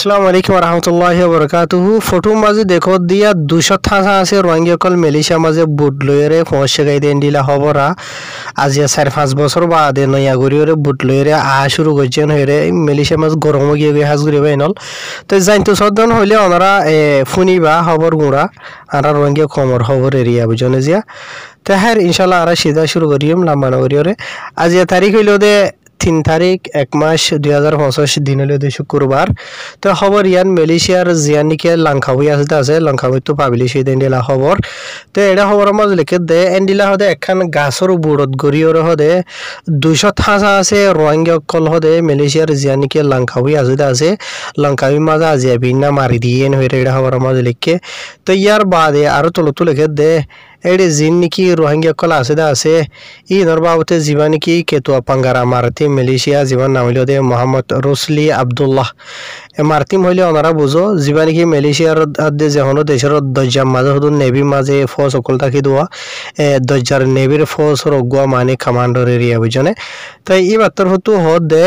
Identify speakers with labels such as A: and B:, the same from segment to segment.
A: আসসালামু আলাইকুম রহমতুল্লাহি বরকাতুহু ফটো মাঝে দেখো দিয়া 200 থাসা আছে রোহিঙ্গাকল মালয়েশিয়া মাঝে বুট লইরে পৌঁছে গাই দেন দিলা খবরা আজিয়া 4-5 বছর বাদে নয়া গরিয়রে বুট লইরে শুরু করছেন হইরে মালয়েশিয়া মাঝ গরম গিয়ে গিয়ে হাজ গরি বাইনল তো জানতো সদন হইলে ওনারা ফুনিবা খবর গুড়া আর রোহিঙ্গা খবর খবর এরিয়া বুঝনে জিয়া তো হ্যাঁ ইনশাআল্লাহ আর সিধা শুরু করিম লাম্বানো গরিয়রে আজিয়া তারিখ হইল দে 3 তারিখ 1 মাস 2025 দিন হলো শুক্রবার তো খবর ইয়ান মালয়েশিয়ার জিয়ানিকে লঙ্কাউই আছে লঙ্কাউই তো পাবলিশ হই দেন দিলা খবর তো এটা খবর মাঝ লিখে দে এন্ডিলা হদে একখান গাছর বুড়ত গরিয়র হদে 200 থাসা আছে রোহিঙ্গা কল হদে মালয়েশিয়ার জিয়ানিকে লঙ্কাউই আছে লঙ্কাউই মাঝে আজিয়া বিনা মারি দিয়ে হইরে এটা খবর মাঝ লিখে তো ইয়ার বাদে আরো তলতো লিখে দে এডে জিন নিকি রোহিঙ্গা কল আছে ই নরবাবতে জীবানিকি কেতুয়া পাঙ্গারা মারতি মালয়েশিয়া জীবন নাম হইল দে মোহাম্মদ রসলি আব্দুল্লাহ মারতিম হইলে ওনারা বুঝো জীবানিকি মালয়েশিয়ার যেহনো দেশের দজ্জার মাঝে হদুন নেভি মাঝে ফোর্স সকল থাকি দোয়া দজ্জার নেভির ফোর্স রগুয়া মানে কমান্ডার এরিয়া বুঝনে তাই ই বাত্তর হতো হদ দে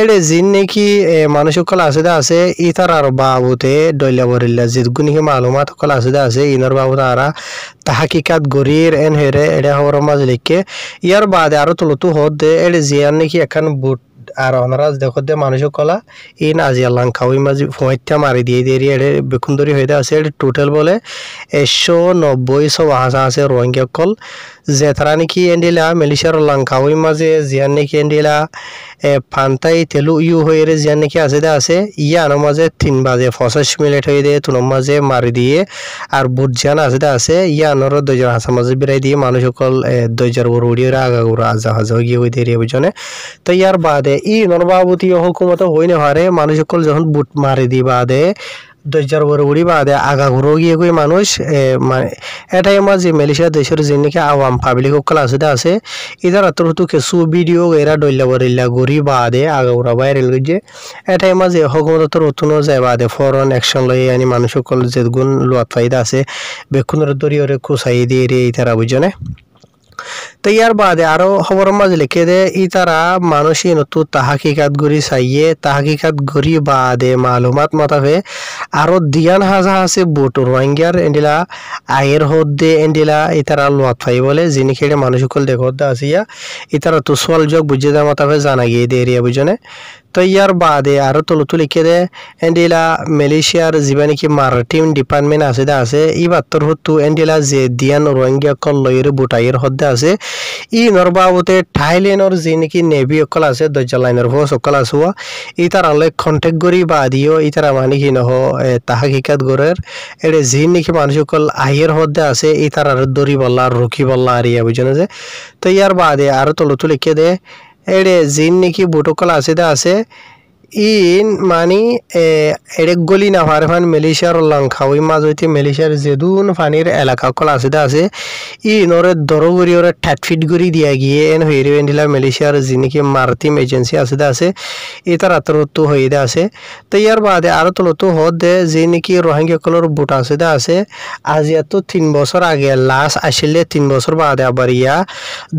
A: এডে জিন নাকি মানুষ সকল আছে ইতার আর বাবুতে ডইলা বরিল্লা জিদগুনিকে মালুমাত সকল আছে ইনর বাবু তারা তাহাকিকাত গরির এন হেরে এডে খবর মাঝ লিখে ইয়ার বাদে আরো তলতো হদ দে এডে জিয়ার নাকি এখন বুট আর অনারাজ দেখো দে মানুষ কলা ইন আজিয়া লঙ্কাউই মাঝে ফোঁটা মারি দিয়ে দিয়ে এডে বেকুন্দরি হইতে আছে এডে টোটাল বলে 190 আছে রোহিঙ্গা কল যে তারা নাকি এন্ডিলা মালয়েশিয়ার লঙ্কাউই মাঝে জিয়ার নাকি এন্ডিলা ফান্তাই তেলু ইউ হয়ে জিয়ার নাকি আছে ইয়ানোর মাঝে 3 বাজে 25 মিনিট হয়ে দিয়ে তুনোর মাঝে মারি দিয়ে আর বুট জিয়ান আছে ইয়ানোর দইজার হাসা মাঝে বেড়াই দিয়ে মানুষ সকল দইজার বড় উড়িয়ে আগাগুড়া আজা হাজা গিয়ে হয়ে দিয়ে বুঝনে তো ইয়ার বাদে ই নরবাবতী হুকুমত হই না হারে মানুষ সকল যখন বুট মারি দি বাদে দজ্জার বড় উড়ি বাদে আগাগুড়ো গিয়ে গিয়ে মানুষ মানে এটাই মাঝে মালয়েশিয়া দেশের যে নাকি আওয়াম পাবলিক সকল আছে ইধার আত্মরতু কিছু ভিডিও এরা ডইলা বরিল্লা গড়ি বাদে আগাগুড়া ভাইরাল গিয়ে এটাই মাঝে হুকুমত রতুনো যায় বাদে ফরন অ্যাকশন লই আনি মানুষ সকল যে গুণ লোয়াত ফায়দা আছে বেকুনের দরিয়রে খুসাই দিয়ে রে তারা বুঝনে তো ইয়ার বাদে আরো খবর মাঝে লিখে দে ই তারা মানুষই নতু তাহাকিকাত গড়ি চাইয়ে তাহাকিকাত গড়ি বাদে মালুমাত মতাবে আরো দিয়ান হাজা আছে বুট রোহিঙ্গার এন্ডিলা আয়ের হদ দে এন্ডিলা ই তারা লোয়াত ফাই বলে যিনি খেড়ে মানুষ সকল দেখত আসিয়া ই তারা তো সোয়াল যোগ বুঝে দেওয়া মতাবে জানা গিয়ে দে এরিয়া বুঝনে তো ইয়ার বাদে আরো তলতো লিখে দে এন্ডিলা মালয়েশিয়ার জীবানিকি মারিটাইম ডিপার্টমেন্ট আছে ই বাত্তর হতো এন্ডিলা যে দিয়ান রোহিঙ্গা কল লইরে বুটাইয়ের হদ্দে আছে ই নরবাবতে থাইল্যান্ডর যে নাকি নেভি সকল আছে দজ্জা লাইনের ফোর্স সকল আছে ই তার আলে কন্টেক্ট করি বা দিও ই তারা মানে কি নহ তাহাকিকাত গরের এডে যে নাকি মানুষ সকল আইয়ের হদ্দে আছে ই তার আর দড়ি বল্লা রুকি বল্লা আর ইয়া বুঝনে যে তো ইয়ার বাদে আরো তলতো লিখে দে এডে জিন নাকি বুটকল আছে ইন মানি এডে গলি না ফারফান মালয়েশিয়ার লঙ্কাউই মাঝ হইতে মালয়েশিয়ার যেদুন ফানির এলাকা কল আছে ই নরে দরগরি ওরে ঠাটফিট গরি দিয়া গিয়ে এন হইরে এন্ডিলা মালয়েশিয়ার যে নাকি মারিটাইম এজেন্সি আছে ই তার আতরত্ব হইতে আছে তো ইয়ার বাদে আরো তলতো হদ দে যে নাকি রোহিঙ্গা কলর বুট আছে আজিয়া তো 3 বছর আগে লাস্ট আসলে 3 বছর বাদে আবার ইয়া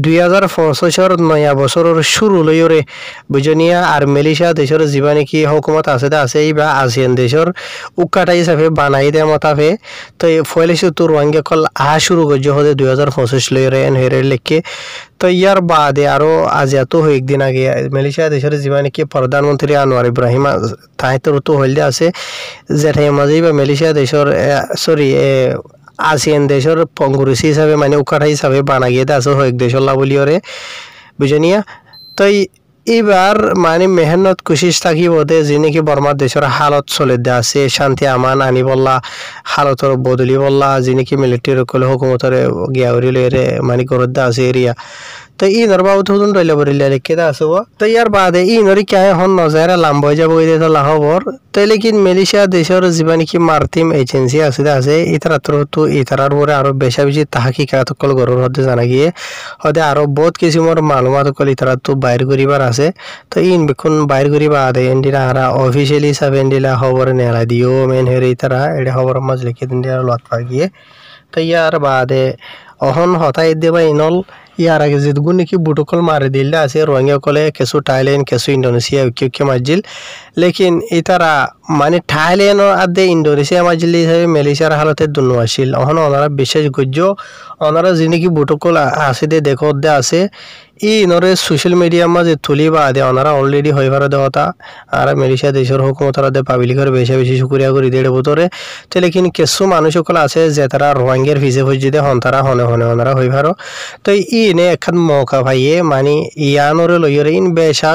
A: 2025 নয়া বছরের শুরু লইরে বুঝনিয়া আর মালয়েশিয়া দেশের জীবানিকি হুকুমত আছে বা আসিয়ান দেশের উকাটা হিসাবে বানাই দেয় মতাবে তো ফয়লেছে তো রোহিঙ্গা কল শুরু করছে হতে 2025 লইরে এন হেরে লিখে তো ইয়ার বাদে আরো আজ এত একদিন আগে মালয়েশিয়া দেশের জীবানিকি প্রধানমন্ত্রী আনোয়ার ইব্রাহিম তাইতর তো হইলে আছে যেটাই মাঝেই বা মালয়েশিয়া দেশের সরি আসিয়ান দেশের পঙ্গুরুসি হিসাবে মানে উকাটা হিসাবে বানা গিয়ে আছে হয়েক দেশের লাবলিয়রে বুঝনিয়া তো এবার মানে মেহনত কোশিশ থাকি বোধে যে নাকি বর্মা দেশের হালত চলে দে আছে শান্তি আমান আনি বললা হালতর বদলি বললা যে নাকি মিলিটারি কলে হুকুমতরে গিয়াউরি লইরে মানে করত দে আছে এরিয়া তো ই নরবাবু থুন রইলে বরিলে লিখে দে আছে তো ইয়ার বাদে ই নরি কে হন নজারে লাম্ব হয়ে যাবো তো লাহবর তো লেকিন মালয়েশিয়া দেশের জীবা নাকি মারিটাইম এজেন্সি আছে ইতার তো ইতারার পরে আরো বেশি তাহাকিকাত কল গরুর হতে জানা গিয়ে হতে আরো বহুত কিসিমর মালুমাত কল ইতারা তো বাইর করিবার আছে তো ইন বেকুন বাইর করিবা আদে এন্ডিলা হারা অফিসিয়ালি হিসাবে এন্ডিলা খবর নেলা দিও মেন হেরে ইতারা এটা খবর মাঝ লিখে দিন লট পা গিয়ে তো ইয়ার বাদে অহন হতাই দেবা ইনল ইয়ার আগে যেগুন নাকি বুটকল মারি দিলে আছে রোহিঙ্গা কলে কিছু থাইল্যান্ড কিছু ইন্দোনেশিয়া কে মাজিল লেকিন ইতারা মানে থাইল্যান্ড আদে ইন্দোনেশিয়া মাজিল হিসাবে মালয়েশিয়ার হালতে দুনো আসিল এখন ওনারা বিশেষ গজ্য ওনারা যে নাকি বুটকল আছে দে দেখো দে আছে ই নরে সোশ্যাল মিডিয়া মাঝে তুলি বা দে ওনারা অলরেডি হয়ে পারে দেওয়া আর মালয়েশিয়া দেশের হুকুমতরা দে পাবলিকের বেশি বেশি শুক্রিয়া করি দেড় বতরে তো লেকিন কিছু মানুষ সকল আছে যে তারা রোহিঙ্গার ভিজে ভুজি দে হন তারা হনে হনে ওনারা হয়ে পারো তো ই নে এখন মৌকা ভাইয়ে মানে ইয়ানোরে লইরে ইন বেশা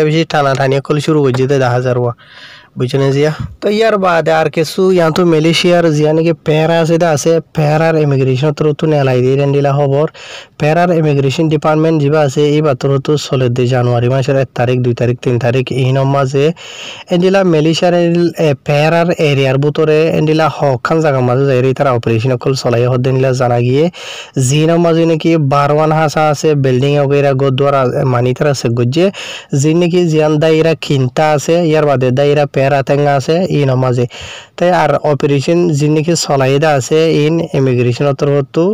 A: বেশি টানা টানি কল শুরু করছে দেখা যাওয়া বুঝছেন জিয়া তো ইয়ার বাদে আর কিছু ইয়ান তো মালয়েশিয়ার জিয়া নাকি প্যারা আছে প্যারার ইমিগ্রেশন তো নেলাই দিয়ে রেন্ডিলা খবর প্যারার ইমিগ্রেশন ডিপার্টমেন্ট যা আছে এই বাতর তো চলে দে জানুয়ারি মাসের 1 তারিখ 2 তারিখ 3 তারিখ এই মাঝে এন্ডিলা মালয়েশিয়ার প্যারার এরিয়ার ভিতরে এন্ডিলা হখান জায়গা মাঝে যাই তারা অপারেশন কল চলাই হদিনলা জানা গিয়ে জিনা মাঝে নাকি 12 হাসা আছে বিল্ডিং ওগেরা গোদ্বারা মানি তারা সে গজ্জে জি নাকি জিয়ান দাইরা খিনতা আছে ইয়ার বাদে দাইরা প্যারা তেঙ্গা আছে ইন মাঝে তাই আর অপারেশন জি নাকি চলাইদা আছে ইন ইমিগ্রেশন তরফতো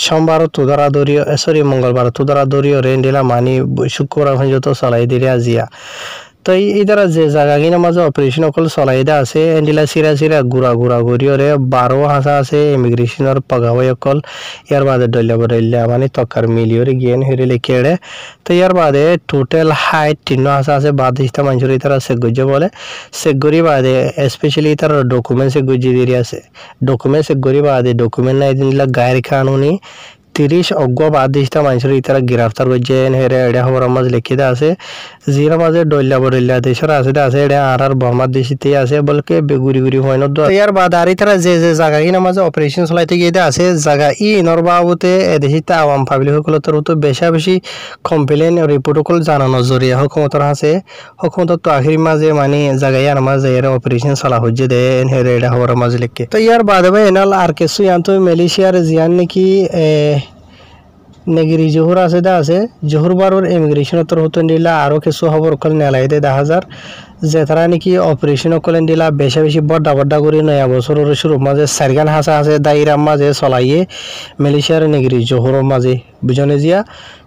A: সোমবার তুদারা দরিয় সরি মঙ্গলবার তুদারা দরিয় রেন্ডিলা মানি শুক্রবার পর্যন্ত চলাই দিলে আজিয়া তো ইদারা যে জায়গা কিনা মাঝে অপারেশন অকল চলাইদা আছে এন্ডিলা সিরা গুড়া ঘুরিয়রে 12 হাসা আছে ইমিগ্রেশনের পাগাওয়াই অকল ইয়ার বাদে ডল্লা মানে তকার মিলিয়রে গিয়েন হেরে লেখেড়ে তো ইয়ার বাদে টোটাল হাইট 3 হাসা আছে বাদিস্তা মানুষের তারা সেগুজে বলে সেগুরি বাদে স্পেশালি তার ডকুমেন্ট সেগুজি দিয়ে আছে ডকুমেন্ট সেগুরি বাদে ডকুমেন্ট নাই দিনলা গায়ের কানুনি 30 অগ্গ বাদিস্তা মানুষের তারা গ্রেফতার করছে হেরে এটা খবর মাঝ লিখিত আছে জিরা মাঝে ডল্লা দেশের আছে এটা আর বর্মার দেশিতে আছে বলকে গুড়ি হয় না ইয়ার বাদ আর তারা যে জায়গা কিনা মাঝে অপারেশন চলাইতে গিয়ে আছে জায়গা ই নরবাবুতে এদেশিতে আওয়াম পাবলিক সকল তো বেশি কমপ্লেন রিপোর্ট সকল জানানো জরিয়া হুকুমতর আছে হুকুমতর তো আখির মাঝে মানে জায়গায় আর মাঝে এর অপারেশন চলা হচ্ছে দে হেরে এটা খবর মাঝ লিখে তো ইয়ার বাদে ভাই এনাল আর কিছু ইয়ান্ত মালয়েশিয়ার জিয়ান নাকি নেগিরি জোহর আছে জোহর বারোর ইমিগ্রেশন তরফ দিলা আরও কিছু খবর কল নেলাই দে 10,000 যে তারা নাকি অপারেশন কলেন দিলা বেশি বড্ডা করে নয়া বছরের শুরু মাঝে সারগান হাসা আছে দাইরাম মাঝে চলাইয়ে মালয়েশিয়ার নেগিরি জোহরের মাঝে বুঝনে জিয়া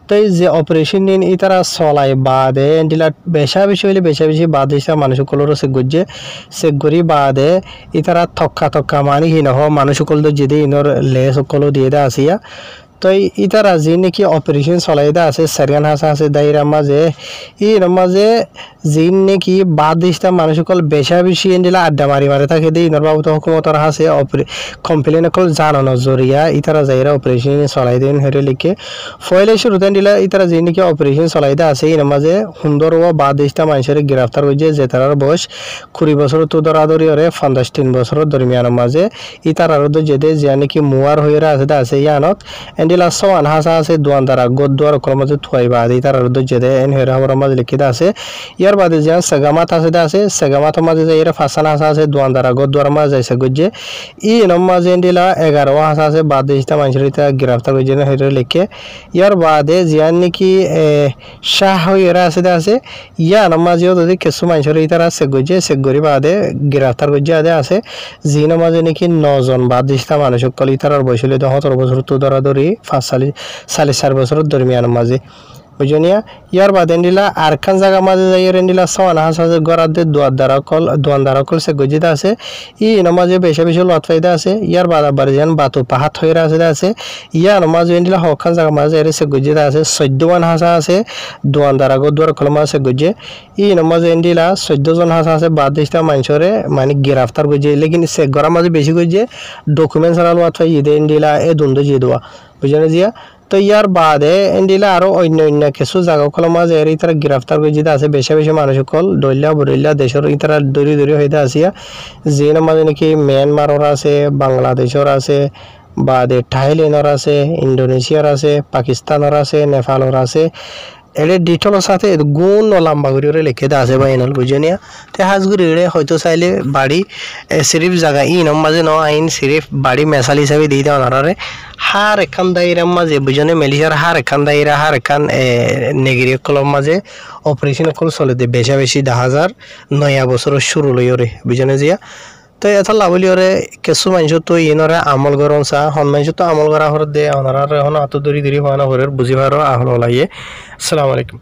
A: তো যে অপারেশন নিন ই তারা চলাই বাদে দিলা বেশি হইলে বেশি বাদ হিসা মানুষ সকলের সে গরি বাদে ই তারা থক্কা মানে কি নহ মানুষ সকল যদি ইনর লে সকল দিয়ে দা আসিয়া তো ইতারা যে নাকি অপারেশন চলাইদা আছে সারগান হাসা আছে দাইরার মাঝে এর মাঝে যে নাকি বাদ দিস্তা মানুষ সকল বেশি এন্ডিলা আড্ডা মারি থাকে দিয়ে ইনর বাবু তো হুকুমতর হাসে কমপ্লেন কল জানানো জরিয়া ইতারা যাইরা অপারেশন চলাই দেন হেরে লিখে ফয়লে শুরুতে দিলা ইতারা যে নাকি অপারেশন চলাইদা আছে এর মাঝে সুন্দর ও বাদ দিস্তা মানুষের গ্রেফতার হয়েছে যে তার বয়স 20 বছর তো দরাদরি হরে 53 বছরের দরমিয়ানের মাঝে ইতারার যেতে যে নাকি মুয়ার হয়ে আছে ইয়ানত এন্ডিলা সওয়ান হাসা আছে দুয়ানদারা গোদ্দুয়ার কলমাজে থুয়াই বাদে তার যেতে এন হেরে খবর মাঝে লিখিত আছে ইয়ার বাদে যে সেগামাত আছে সেগামাত মাঝে যে এর ফাসান হাসা আছে দুয়ানদারা গোদ্দুয়ার মাঝে যাইছে গজ্জে ই নমাজে এন্ডিলা 11 হাসা আছে বাদে ইস্তা মানুষের গ্রেফতার হয়েছে হেরে লিখে ইয়ার বাদে জিয়ান নাকি শাহ হয়ে আছে ইয়া নমাজেও যদি কিছু মানুষের তারা সে গজ্জে সে গরি বাদে গ্রেফতার গজ্জে আছে জি নমাজে নাকি 9 জন বাদ ইস্তা মানুষ কল ইতার বয়স হলে 17 বছর তো দরাদরি 4 বছরের দরমিয়ান মাঝে বুঝনিয়া ইয়ার বাদ এন্ডিলা আরখান জায়গা মাঝে যাই এন্ডিলা সওয়ান হাসা গরাদে দুয়ানদারা কল সে গজিতা আছে ই নমাজে বেশি লত ফায়দা আছে ইয়ার বাদ আবার যেন বাতু পাহাত হয়ে আছে ইয়া নমাজ এন্ডিলা হখান জায়গা মাঝে এর সে গজিতা আছে 14 হাসা আছে দুয়ানদারা গদুয়ার কল মাঝে গজে ই নমাজ এন্ডিলা 14 জন হাসা আছে বাদ দিস্তা মানুষরে মানে গ্রেফতার গজে লেকিন সে গরা মাঝে বেশি গজে ডকুমেন্ট সারা লত ফাই ইদে এন্ডিলা এ দুন্দ জি দেওয়া বুঝনে জিয়া তো ইয়ার বাদে এন্ডিলা আরো অন্য কিছু জায়গা কল মাঝে এর তারা গ্রেফতার করে যেতে আছে বেশি মানুষ কল বরিল্লা দেশের তারা দরি হইতে আসিয়া যে মাঝে নাকি মিয়ানমারের আছে বাংলাদেশের আছে বাদে থাইল্যান্ডের আছে ইন্দোনেশিয়ার আছে পাকিস্তানের আছে নেপালের আছে এড়ে ডিটেলর সাথে গুণ লম্বা করে লিখে দেওয়া আছে বা এনাল বুঝনিয়া তো হাজগুড়ি হয়তো চাইলে বাড়ি সিরিফ জায়গা ইনম মাঝে ন আইন সিরিফ বাড়ি মেশাল হিসাবে দিয়ে দেওয়া নারে হার এখান দায়রার মাঝে বুঝনে মালয়েশিয়ার হার এখান দায়রা হার এখান নেগিরি কলম মাঝে অপারেশন কল চলে দিয়ে বেশি 10,000 নয়া বছরের শুরু লইরে বুঝনে জিয়া তো এটা লাভলি ওরে কিছু মানুষ তো ইনরে আমল করন চা হন মানুষ তো আমল করা হর দে ওনারা এখন আত দরি দরি হয় না হরের বুঝি পারো আহল লাগে। আসসালামু আলাইকুম।